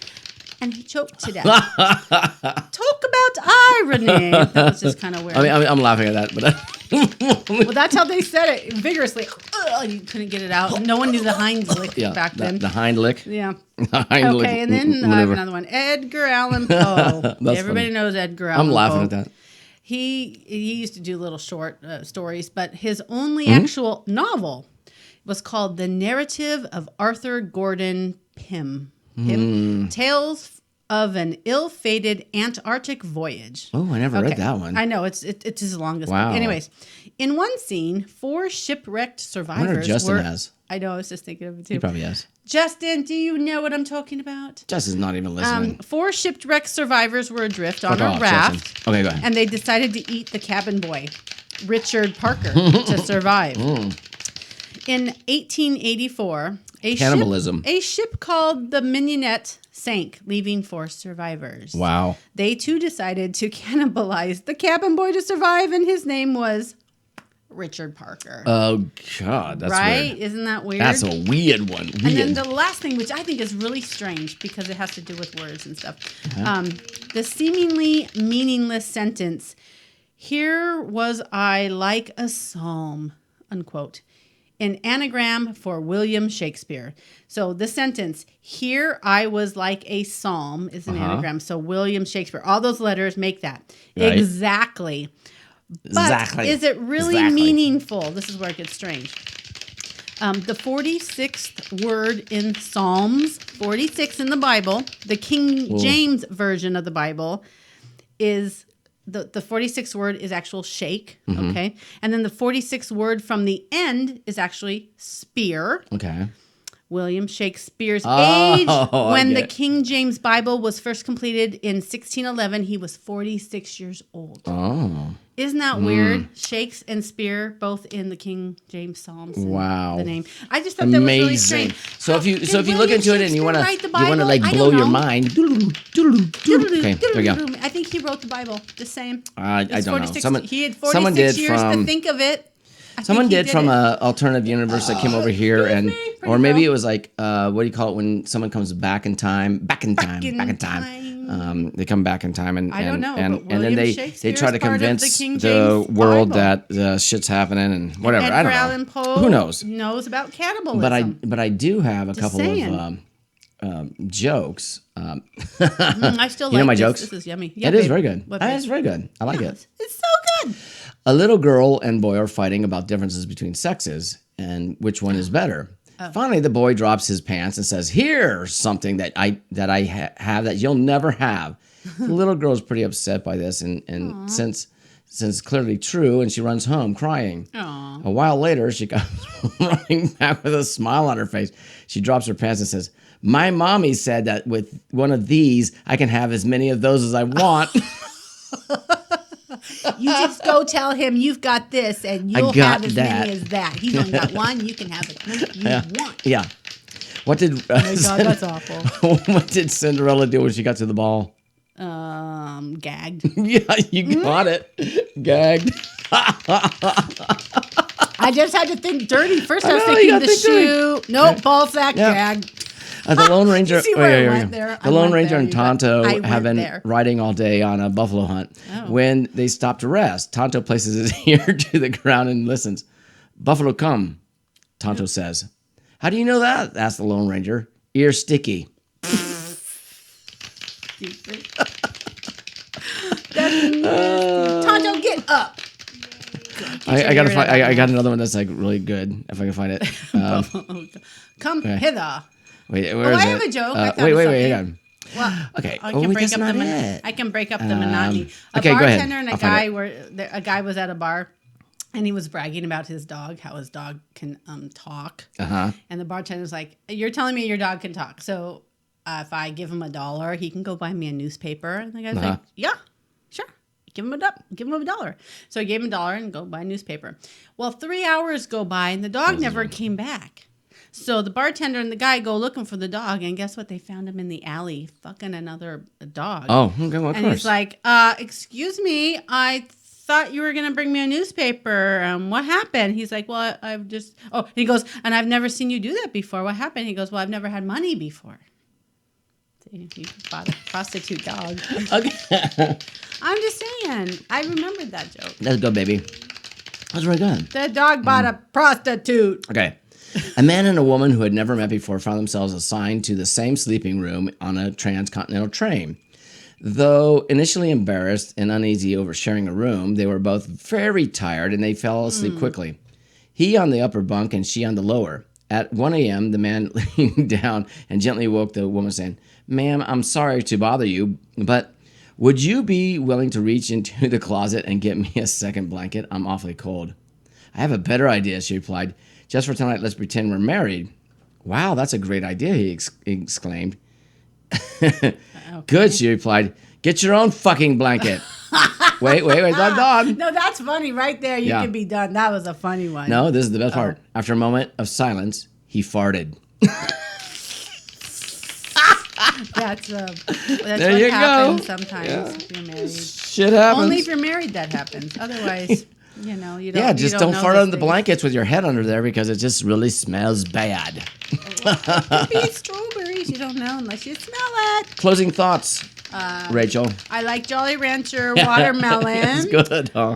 and he choked to death. Talk about irony. That was just kind of weird.
I mean, I'm laughing at that, but
well, that's how they said it, vigorously. Ugh, you couldn't get it out. No one knew the Heinz lick
yeah,
back then.
the hind lick.
Yeah.
The hind lick
Okay, and then I have
maneuver.
another one. Edgar Allan Poe. Everybody
funny.
knows Edgar Allan
I'm
Poe.
laughing at that.
He used to do little short stories, but his only
Mm-hmm.
actual novel was called The Narrative of Arthur Gordon Pym.
Mm.
Tales of an Ill-Fated Antarctic Voyage.
Oh, I never read that one.
I know it's his longest.
Wow.
Book. Anyways, in one scene, 4 shipwrecked survivors.
I wonder if Justin
were,
has.
I know. I was just thinking of it too.
He probably has.
Justin, do you know what I'm talking about?
Justin's not even listening.
4 shipwrecked survivors were adrift on
Fuck
a
off,
raft,
Justin. Okay, go ahead.
and they decided to eat the cabin boy, Richard Parker, to survive. In 1884,
Cannibalism.
a ship called the Mignonette sank, leaving 4 survivors.
Wow.
They too decided to cannibalize the cabin boy to survive, and his name was Richard Parker.
Oh God, that's
right?
weird.
Isn't that weird?
That's a weird one.
And then
Weird.
the last thing, which I think is really strange because it has to do with words and stuff, the seemingly meaningless sentence, "Here was I like a psalm," unquote, an anagram for William Shakespeare. So the sentence, "Here I was like a psalm," is an anagram. So William Shakespeare, all those letters make that.
Right.
Exactly. But
Exactly.
is it really
Exactly.
meaningful? This is where it gets strange. The 46th word in Psalms, 46 in the Bible, the King James version of the Bible, is the 46th word is actual shake,
Mm-hmm.
okay? And then the 46th word from the end is actually spear.
Okay.
William Shakespeare's
Oh,
age
I
when
get
the
it.
King James Bible was first completed in 1611, he was 46 years old.
Oh.
Isn't that weird? Shakes and spear both in the King James Psalms. and
Wow.
The name. I just thought that was really
Amazing.
strange.
So if you
Did
look
William
into it and you
Shakespeare
want
write the
to like
Bible? I
blow
don't
your
know.
mind. Okay, there we go.
I think he wrote the Bible. Just saying.
I
It's
don't know.
46 he had 46
someone did
years
from
to think of it. I
someone
think he
did from
it.
a alternative universe that came over here, and
me, pretty
or maybe
well.
it was like what do you call it when someone comes back in time? Back in time. They come back in time, and
I don't know,
and,
but
and then
William
they
Shakespeare
try
is
to
part of the
convince
King
the
James
world
Bible.
that shit's happening and whatever.
Edgar
I don't know.
Allan Poe
Who knows?
knows about cannibalism.
But I do have a
Just
couple
saying.
of jokes.
I still
You know
like
my
this.
jokes?
This is yummy.
It is very good.
What,
It's very good. I like it.
It's so good.
A little girl and boy are fighting about differences between sexes and which one is better. Finally, the boy drops his pants and says, "Here's something that I have that you'll never have." The little girl's pretty upset by this, and since it's clearly true, and she runs home crying.
Aw.
A while later, she comes running back with a smile on her face. She drops her pants and says, "My mommy said that with one of these, I can have as many of those as I want."
You just go tell him you've got this, and you'll
got
have as
that.
many as that. He's only got one. You can have as many as you want.
Yeah. What did
Oh my God, that's awful.
what did Cinderella do when she got to the ball?
Gagged.
Yeah, you got it. Gagged.
I just had to think dirty. First, I was
know, you
thinking
gotta
the
think dirty.
shoe. Nope, ball sack,
Yeah.
gagged.
The Lone Ranger.
You see where I went there?
The
I
Lone
went
Ranger
there,
and
you got-
Tonto
I
have
went
been
there.
riding all day on a buffalo hunt.
Oh.
When they stop to rest, Tonto places his ear to the ground and listens. "Buffalo come," Tonto says. "How do you know that?" asked the Lone Ranger. "Ear sticky."
Stupid. That's nasty. Tonto, get up.
I gotta
ear
find.
out.
I got another one that's like really good if I can find it.
Come
Okay.
hither.
Wait, where is
I
it?
have a joke. I thought
Wait,
of
hang
something.
on.
Well,
Okay.
I
Oh,
can
wait,
break
that's
up
not
the
it.
I can break up the monotony.
okay, go ahead.
bartender and
I'll find
a guy was at a bar, and he was bragging about his dog, how his dog can talk.
Uh-huh.
And the bartender's like, "You're telling me your dog can talk? So if I give him $1, he can go buy me a newspaper?" And the guy's
Uh-huh.
like, "Yeah, sure. Give him $1. So I gave him $1 and go buy a newspaper. Well, 3 hours go by and the dog never came back. So the bartender and the guy go looking for the dog, and guess what? They found him in the alley fucking another dog.
Oh, okay, well, of
and
course.
he's like, "Excuse me, I thought you were gonna bring me a newspaper. What happened?" He's like, "Well, I've just." Oh, he goes, "And I've never seen you do that before. What happened?" He goes, "Well, I've never had money before." See, he bought a prostitute dog.
Okay.
I'm just saying. I remembered that joke.
Let's go, baby. That's really good.
The dog bought a prostitute.
Okay. A man and a woman who had never met before found themselves assigned to the same sleeping room on a transcontinental train. Though initially embarrassed and uneasy over sharing a room, they were both very tired and they fell asleep quickly. He on the upper bunk and she on the lower. At 1 a.m., the man leaned down and gently woke the woman, saying, "Ma'am, I'm sorry to bother you, but would you be willing to reach into the closet and get me a second blanket? I'm awfully cold." "I have a better idea," she replied. "Just for tonight, let's pretend we're married." "Wow, that's a great idea," he exclaimed. "Good," she replied. "Get your own fucking blanket." Wait, I'm done.
No, that's funny right there. You
Yeah.
can be done. That was a funny one.
No, this is the best part. After a moment of silence, he farted.
That's
There
what
you
happens
go.
sometimes if you're married.
Shit happens.
Only if you're married that happens. Otherwise, you know, you don't.
Yeah,
you
just don't
know
fart
these
on the
things.
blankets with your head under there because it just really smells bad.
Could be strawberries. You don't know unless you smell it.
Closing thoughts, Rachel.
I like Jolly Rancher watermelon.
It's good, huh?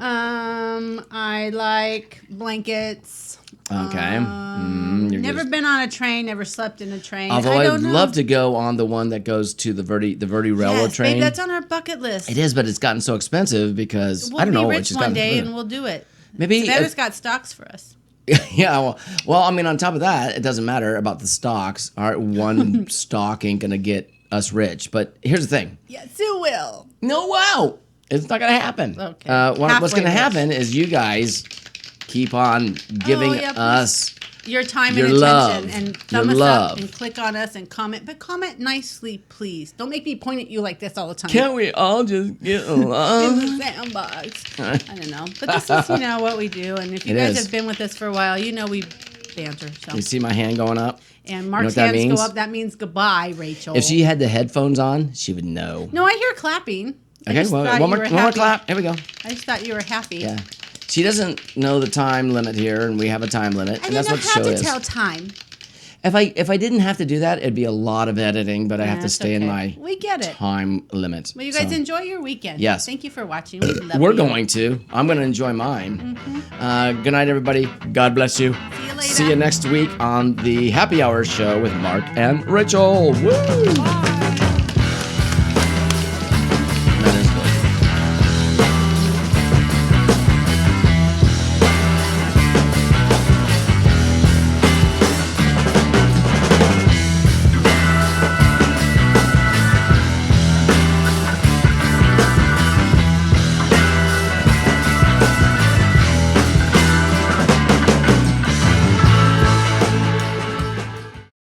I like blankets.
Okay. You're
Never
just-
been on a train. Never slept in a train.
Although
I
I'd
don't know.
love to go on the one that goes to the Verdi Railroad
Yes,
train.
babe, that's on our bucket list.
It is, but it's gotten so expensive because
We'll
I don't
be
know.
rich
it's just
one
gotten
day and we'll do it.
maybe
Savannah's got stocks for us.
yeah. Well, I mean, on top of that, it doesn't matter about the stocks. Our one stock ain't gonna get us rich. But here's the thing.
Yes, it will.
No, wow, it's not gonna happen.
Okay.
What's
Halfway
gonna
rich.
happen is you guys keep on giving
yeah, please.
us.
Your time
Your
and
love.
attention, and
Your
thumb us
love.
up and click on us and comment. But comment nicely, please. Don't make me point at you like this all the time.
Can't we all just get
in
along?
the sandbox. I don't know. But this is, what we do. And if you
It
guys
is.
have been with us for a while, you know we banter. So.
You see my hand going up?
And
what
Mark's
that
hands
means?
go up. That means goodbye, Rachel.
If she had the headphones on, she would know.
No, I hear clapping. I
Okay,
just
well,
thought
one
you
more
were
clap.
happy.
Here we go.
I just thought you were happy.
Yeah. She doesn't know the time limit here, and we have a time limit,
I
and that's
didn't
what
know
the
how
show
to
is.
tell time.
If I didn't have to do that, it'd be a lot of editing, but I have to
That's
stay in
okay.
my
We get it.
time limit.
Well, you guys
So,
enjoy your weekend.
Yes.
Thank you for watching. We love
We're
you.
going to. I'm going to enjoy mine. Good night, everybody. God bless you.
See you later.
See you next week on the Happy Hour show with Mark and Rachel. Woo!
Bye.